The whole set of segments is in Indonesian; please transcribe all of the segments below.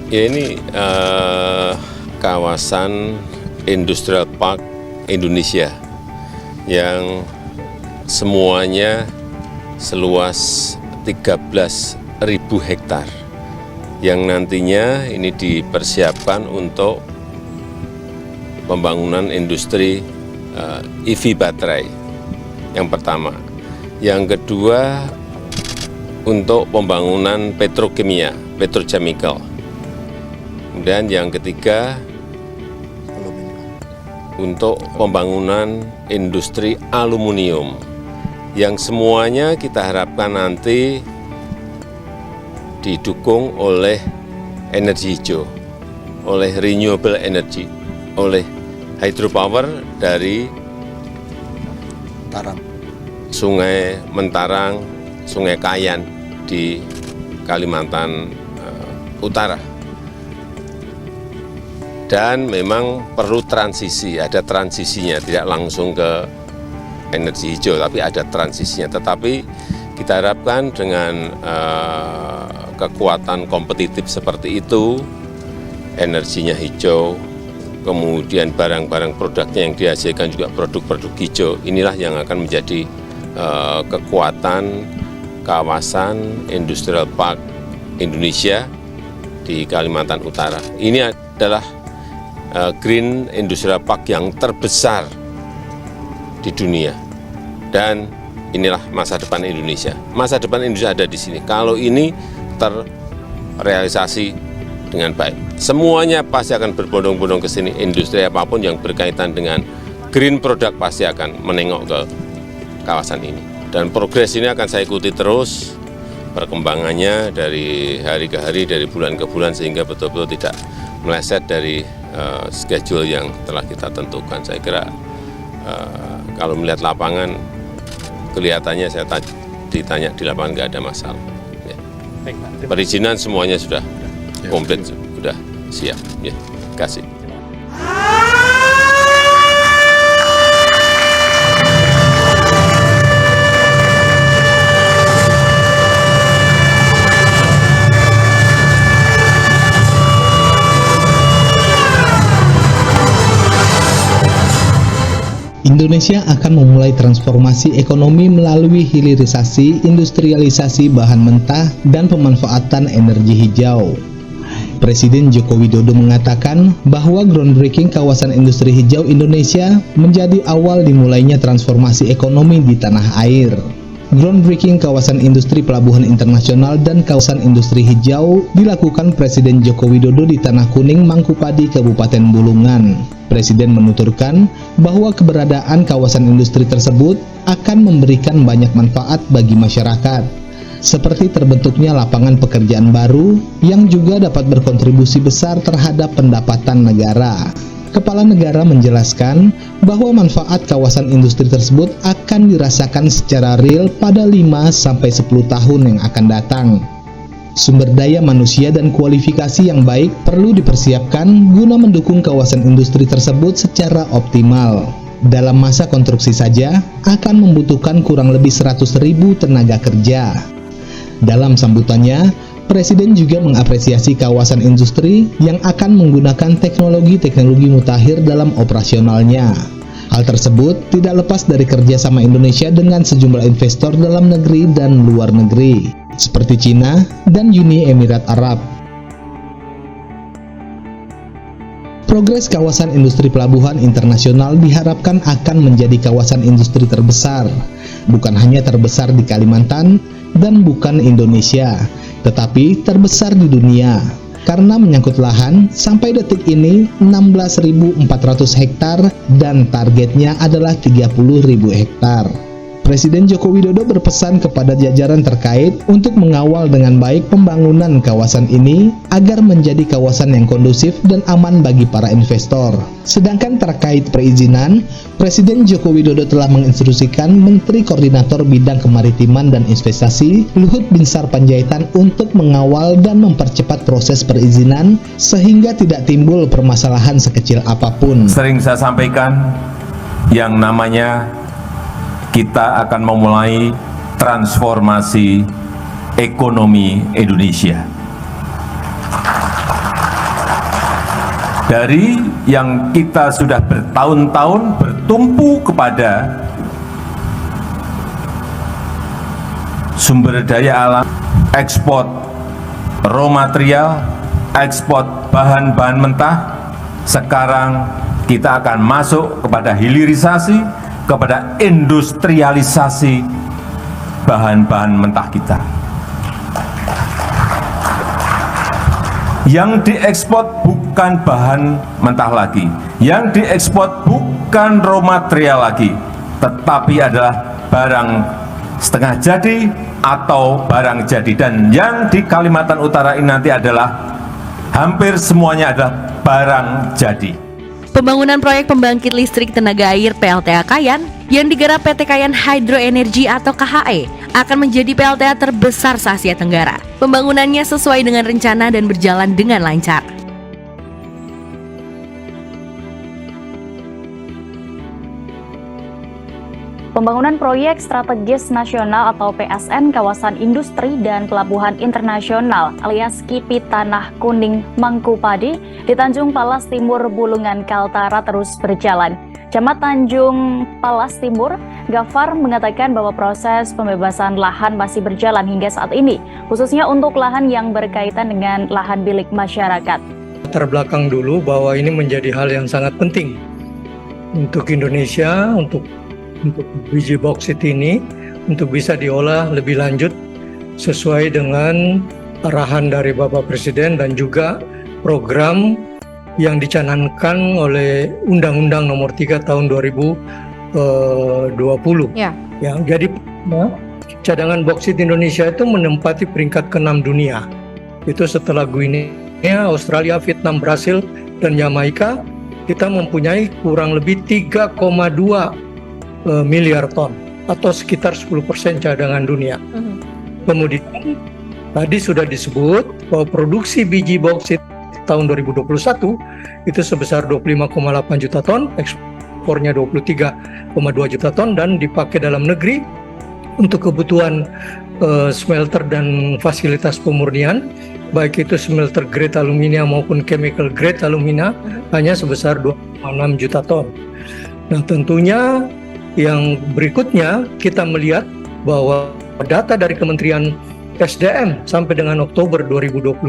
Ya ini kawasan Industrial Park Indonesia yang semuanya seluas 13.000 hektar yang nantinya ini dipersiapkan untuk pembangunan industri EV baterai yang pertama. Yang kedua untuk pembangunan petrokimia, petrochemical. Kemudian yang ketiga untuk pembangunan industri aluminium yang semuanya kita harapkan nanti didukung oleh energi hijau, oleh renewable energy, oleh hydropower dari Sungai Mentarang, Sungai Kayan di Kalimantan Utara. Dan memang perlu transisi, ada transisinya, tidak langsung ke energi hijau, tapi ada transisinya. Tetapi kita harapkan dengan kekuatan kompetitif seperti itu, energinya hijau, kemudian barang-barang produknya yang dihasilkan juga produk-produk hijau, inilah yang akan menjadi kekuatan kawasan Industrial Park Indonesia di Kalimantan Utara. Ini adalah Green Industrial Park yang terbesar di dunia, dan inilah masa depan Indonesia. Masa depan Indonesia ada di sini. Kalau ini terrealisasi dengan baik, semuanya pasti akan berbondong-bondong ke sini. Industri apapun yang berkaitan dengan green product pasti akan menengok ke kawasan ini. Dan progres ini akan saya ikuti terus perkembangannya dari hari ke hari, dari bulan ke bulan, sehingga betul-betul tidak meleset dari schedule yang telah kita tentukan. Saya kira kalau melihat lapangan, kelihatannya saya ditanya di lapangan nggak ada masalah. Ya. Perizinan semuanya sudah komplit, sudah siap. Ya, terima kasih. Indonesia akan memulai transformasi ekonomi melalui hilirisasi, industrialisasi bahan mentah, dan pemanfaatan energi hijau. Presiden Joko Widodo mengatakan bahwa groundbreaking kawasan industri hijau Indonesia menjadi awal dimulainya transformasi ekonomi di tanah air. Groundbreaking kawasan industri pelabuhan internasional dan kawasan industri hijau dilakukan Presiden Joko Widodo di Tanah Kuning, Mangkupadi, Kabupaten Bulungan. Presiden menuturkan bahwa keberadaan kawasan industri tersebut akan memberikan banyak manfaat bagi masyarakat, seperti terbentuknya lapangan pekerjaan baru yang juga dapat berkontribusi besar terhadap pendapatan negara. Kepala negara menjelaskan bahwa manfaat kawasan industri tersebut akan dirasakan secara real pada 5-10 tahun yang akan datang. Sumber daya manusia dan kualifikasi yang baik perlu dipersiapkan guna mendukung kawasan industri tersebut secara optimal. Dalam masa konstruksi saja akan membutuhkan kurang lebih 100.000 tenaga kerja. Dalam sambutannya, Presiden juga mengapresiasi kawasan industri yang akan menggunakan teknologi-teknologi mutakhir dalam operasionalnya. Hal tersebut tidak lepas dari kerjasama Indonesia dengan sejumlah investor dalam negeri dan luar negeri, seperti Cina dan Uni Emirat Arab. Progres kawasan industri pelabuhan internasional diharapkan akan menjadi kawasan industri terbesar, bukan hanya terbesar di Kalimantan dan bukan Indonesia, tetapi terbesar di dunia. Karena menyangkut lahan, sampai detik ini 16.400 hektar dan targetnya adalah 30.000 hektar. Presiden Joko Widodo berpesan kepada jajaran terkait untuk mengawal dengan baik pembangunan kawasan ini agar menjadi kawasan yang kondusif dan aman bagi para investor. Sedangkan terkait perizinan, Presiden Joko Widodo telah menginstruksikan Menteri Koordinator Bidang Kemaritiman dan Investasi, Luhut Binsar Panjaitan, untuk mengawal dan mempercepat proses perizinan sehingga tidak timbul permasalahan sekecil apapun. Sering saya sampaikan yang namanya kita akan memulai transformasi ekonomi Indonesia. Dari yang kita sudah bertahun-tahun bertumpu kepada sumber daya alam, ekspor raw material, ekspor bahan-bahan mentah, sekarang kita akan masuk kepada hilirisasi, kepada industrialisasi bahan-bahan mentah kita. Yang diekspor bukan bahan mentah lagi, yang diekspor bukan raw material lagi, tetapi adalah barang setengah jadi atau barang jadi. Dan yang di Kalimantan Utara ini nanti adalah hampir semuanya adalah barang jadi. Pembangunan proyek pembangkit listrik tenaga air PLTA Kayan yang digarap PT Kayan Hydro Energy atau KHE akan menjadi PLTA terbesar se-Asia Tenggara. Pembangunannya sesuai dengan rencana dan berjalan dengan lancar. Pembangunan proyek strategis nasional atau PSN kawasan industri dan pelabuhan internasional alias KIPI Tanah Kuning Mangkupadi di Tanjung Palas Timur, Bulungan, Kaltara terus berjalan. Camat Tanjung Palas Timur, Gafar, mengatakan bahwa proses pembebasan lahan masih berjalan hingga saat ini, khususnya untuk lahan yang berkaitan dengan lahan milik masyarakat. Latar belakang dulu bahwa ini menjadi hal yang sangat penting untuk Indonesia, untuk biji bauksit ini untuk bisa diolah lebih lanjut sesuai dengan arahan dari Bapak Presiden dan juga program yang dicanangkan oleh Undang-Undang Nomor 3 Tahun 2020. Ya, jadi cadangan bauksit Indonesia itu menempati peringkat ke-6 dunia. Itu setelah Guinea, Australia, Vietnam, Brasil, dan Jamaika. Kita mempunyai kurang lebih 3,2 miliar ton atau sekitar 10% cadangan dunia. Kemudian tadi sudah disebut bahwa produksi biji bauksit tahun 2021 itu sebesar 25,8 juta ton, ekspornya 23,2 juta ton dan dipakai dalam negeri untuk kebutuhan smelter dan fasilitas pemurnian, baik itu smelter grade alumina maupun chemical grade alumina, hanya sebesar 2,6 juta ton. Nah, tentunya yang berikutnya kita melihat bahwa data dari Kementerian SDM sampai dengan Oktober 2022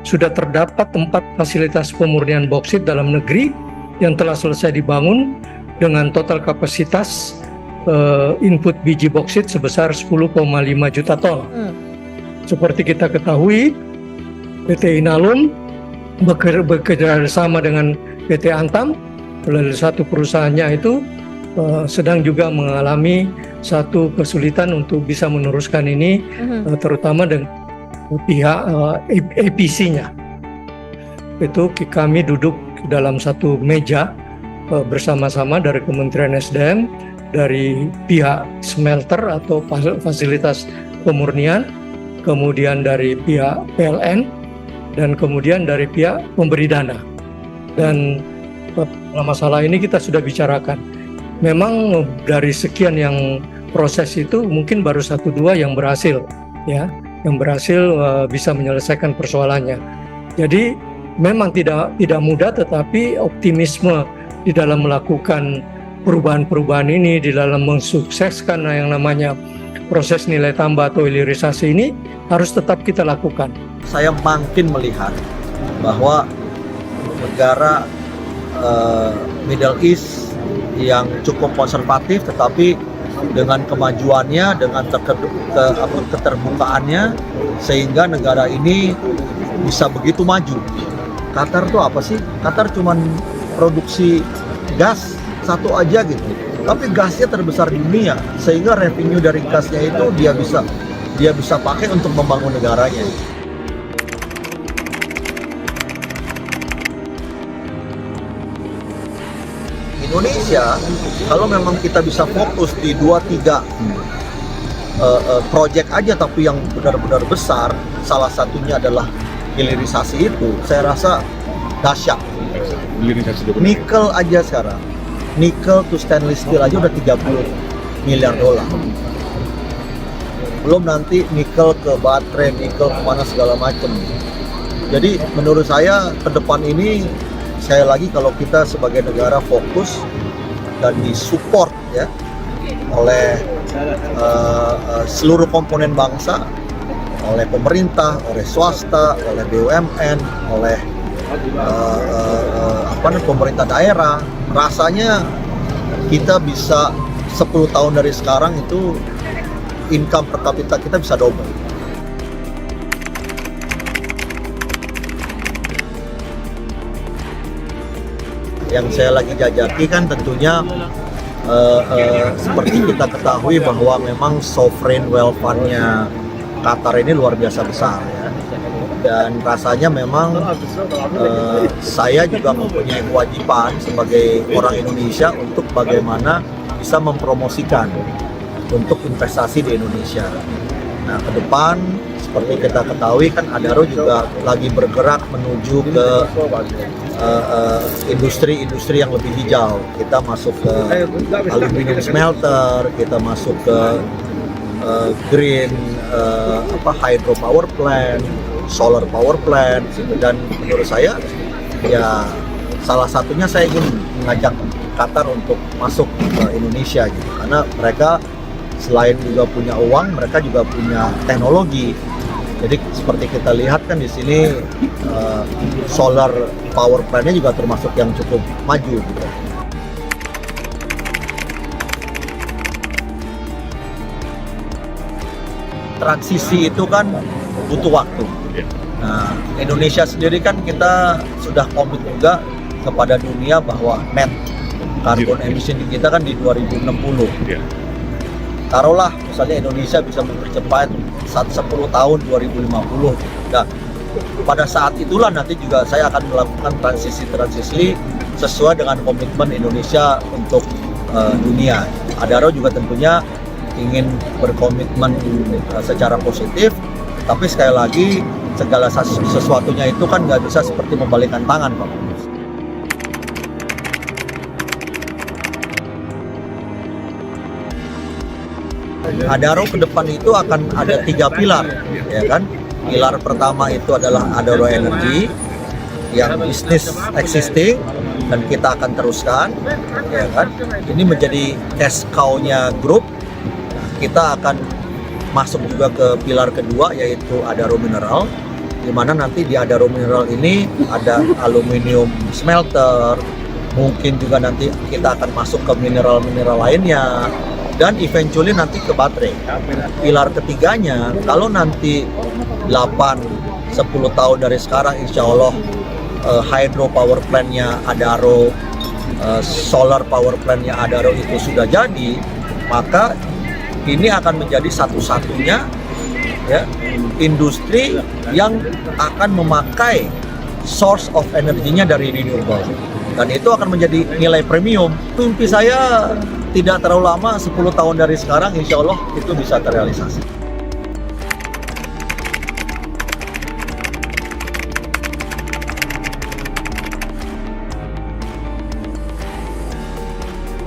sudah terdapat 4 fasilitas pemurnian bauksit dalam negeri yang telah selesai dibangun dengan total kapasitas input biji bauksit sebesar 10,5 juta ton. Seperti kita ketahui, PT Inalum bekerja sama dengan PT Antam, oleh satu perusahaannya itu sedang juga mengalami satu kesulitan untuk bisa meneruskan ini, terutama dengan pihak EPC-nya. Itu kami duduk dalam satu meja bersama-sama dari Kementerian SDM, dari pihak smelter atau fasilitas pemurnian, kemudian dari pihak PLN, dan kemudian dari pihak pemberi dana. Dan masalah ini kita sudah bicarakan. Memang dari sekian yang proses itu mungkin baru 1-2 yang berhasil, ya, yang berhasil bisa menyelesaikan persoalannya. Jadi memang tidak mudah, tetapi optimisme di dalam melakukan perubahan-perubahan ini, di dalam mensukseskan yang namanya proses nilai tambah atau hilirisasi ini harus tetap kita lakukan. Saya makin melihat bahwa negara Middle East yang cukup konservatif, tetapi dengan kemajuannya, dengan keterbukaannya, sehingga negara ini bisa begitu maju. Qatar tuh apa sih? Qatar cuman produksi gas satu aja gitu, tapi gasnya terbesar di dunia, sehingga revenue dari gasnya itu dia bisa pakai untuk membangun negaranya. Indonesia, kalau memang kita bisa fokus di 2-3 proyek aja, tapi yang benar-benar besar, salah satunya adalah hilirisasi itu, saya rasa dahsyat. Nikel aja sekarang, nikel to stainless steel aja udah 30 miliar dolar. Belum nanti nikel ke baterai, nikel kemana segala macam. Jadi menurut saya ke depan ini sekali lagi kalau kita sebagai negara fokus dan disupport ya oleh seluruh komponen bangsa, oleh pemerintah, oleh swasta, oleh BUMN, oleh pemerintah daerah, rasanya kita bisa 10 tahun dari sekarang itu income per kapita kita bisa double. Yang saya lagi jajaki kan tentunya seperti kita ketahui bahwa memang sovereign wealth fund-nya Qatar ini luar biasa besar ya. Dan rasanya memang saya juga mempunyai kewajiban sebagai orang Indonesia untuk bagaimana bisa mempromosikan untuk investasi di Indonesia. Nah, ke depan seperti kita ketahui kan Adaro juga lagi bergerak menuju ke industri-industri yang lebih hijau. Kita masuk ke aluminium smelter, kita masuk ke green hydro power plant, solar power plant, dan menurut saya ya salah satunya saya ingin mengajak Qatar untuk masuk ke Indonesia gitu, karena mereka selain juga punya uang, mereka juga punya teknologi. Jadi seperti kita lihat kan di sini solar power plant-nya juga termasuk yang cukup maju gitu. Transisi itu kan butuh waktu. Nah, Indonesia sendiri kan kita sudah komit juga kepada dunia bahwa net carbon emission kita kan di 2060. Taruhlah misalnya Indonesia bisa mempercepat 10 tahun 2050. Nah, pada saat itulah nanti juga saya akan melakukan transisi sesuai dengan komitmen Indonesia untuk dunia. Adaro juga tentunya ingin berkomitmen secara positif, tapi sekali lagi segala sesuatunya itu kan nggak bisa seperti membalikkan tangan, Pak. Adaro ke depan itu akan ada 3 pilar, ya kan? Pilar pertama itu adalah Adaro Energy yang bisnis existing dan kita akan teruskan, ya kan? Ini menjadi cash cow-nya grup. Kita akan masuk juga ke pilar kedua yaitu Adaro Mineral, di mana nanti di Adaro Mineral ini ada aluminium smelter, mungkin juga nanti kita akan masuk ke mineral-mineral lainnya, dan eventually nanti ke baterai. Pilar ketiganya, kalau nanti 8-10 tahun dari sekarang insya Allah hydro power plant-nya Adaro, solar power plant-nya Adaro itu sudah jadi, maka ini akan menjadi satu-satunya ya, industri yang akan memakai source of energinya dari renewable. Dan itu akan menjadi nilai premium. Mimpi saya tidak terlalu lama, 10 tahun dari sekarang insya Allah itu bisa terrealisasi.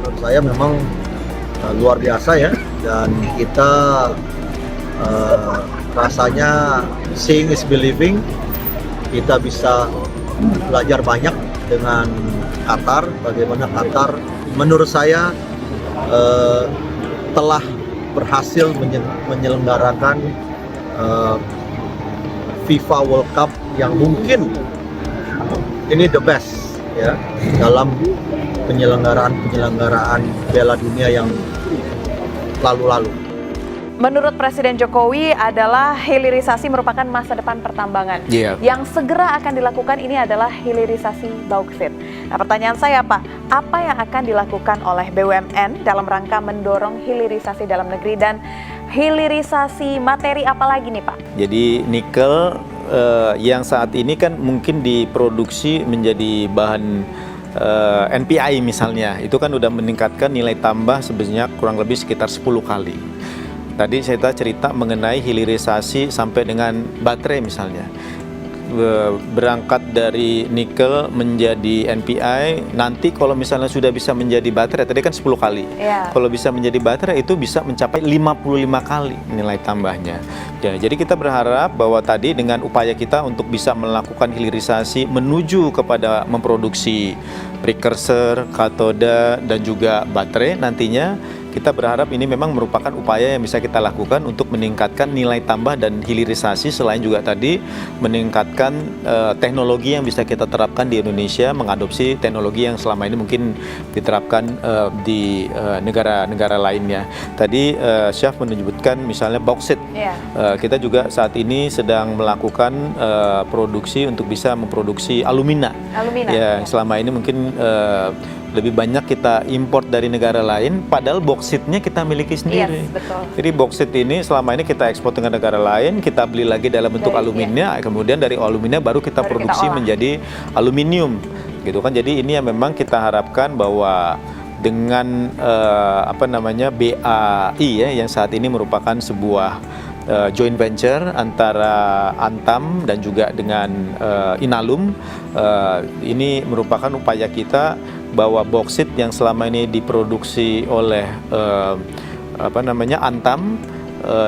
Menurut saya memang luar biasa ya, dan kita rasanya seeing is believing. Kita bisa belajar banyak dengan Qatar, bagaimana Qatar menurut saya telah berhasil menyelenggarakan FIFA World Cup yang mungkin ini the best ya dalam penyelenggaraan Piala Dunia yang lalu-lalu. Menurut Presiden Jokowi adalah hilirisasi merupakan masa depan pertambangan. Yang segera akan dilakukan ini adalah hilirisasi bauksit. Nah, pertanyaan saya Pak, apa yang akan dilakukan oleh BUMN dalam rangka mendorong hilirisasi dalam negeri, dan hilirisasi materi apa lagi nih Pak? Jadi nikel yang saat ini kan mungkin diproduksi menjadi bahan NPI misalnya, itu kan udah meningkatkan nilai tambah sebenarnya kurang lebih sekitar 10 kali. Tadi saya cerita mengenai hilirisasi sampai dengan baterai misalnya. berangkat dari nikel menjadi NPI, nanti kalau misalnya sudah bisa menjadi baterai, tadi kan 10 kali. Kalau bisa menjadi baterai itu bisa mencapai 55 kali nilai tambahnya. Ya, jadi kita berharap bahwa tadi dengan upaya kita untuk bisa melakukan hilirisasi menuju kepada memproduksi precursor, katoda, dan juga baterai nantinya, kita berharap ini memang merupakan upaya yang bisa kita lakukan untuk meningkatkan nilai tambah dan hilirisasi, selain juga tadi meningkatkan teknologi yang bisa kita terapkan di Indonesia, mengadopsi teknologi yang selama ini mungkin diterapkan di negara-negara lainnya. Tadi Chef menyebutkan misalnya bauksit. Kita juga saat ini sedang melakukan produksi untuk bisa memproduksi alumina. Ya, selama ini mungkin lebih banyak kita import dari negara lain, padahal boksitnya kita miliki sendiri. Betul. Jadi boksit ini selama ini kita ekspor ke negara lain, kita beli lagi dalam bentuk alumina, kemudian dari alumina baru kita produksi menjadi aluminium, gitu kan. Jadi ini yang memang kita harapkan bahwa dengan BAI ya, yang saat ini merupakan sebuah joint venture antara Antam dan juga dengan Inalum, ini merupakan upaya kita bahwa boksit yang selama ini diproduksi oleh Antam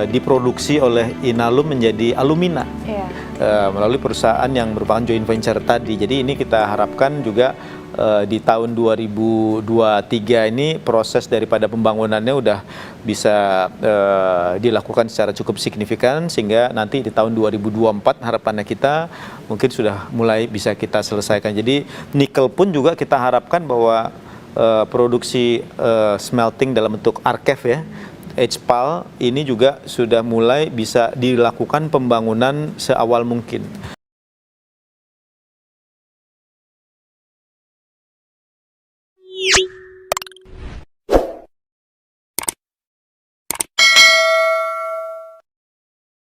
diproduksi oleh Inalum menjadi alumina melalui perusahaan yang merupakan joint venture tadi. Jadi ini kita harapkan juga di tahun 2023 ini proses daripada pembangunannya udah bisa dilakukan secara cukup signifikan, sehingga nanti di tahun 2024 harapannya kita mungkin sudah mulai bisa kita selesaikan. Jadi nikel pun juga kita harapkan bahwa produksi smelting dalam bentuk archive ya, HPAL ini juga sudah mulai bisa dilakukan pembangunan seawal mungkin.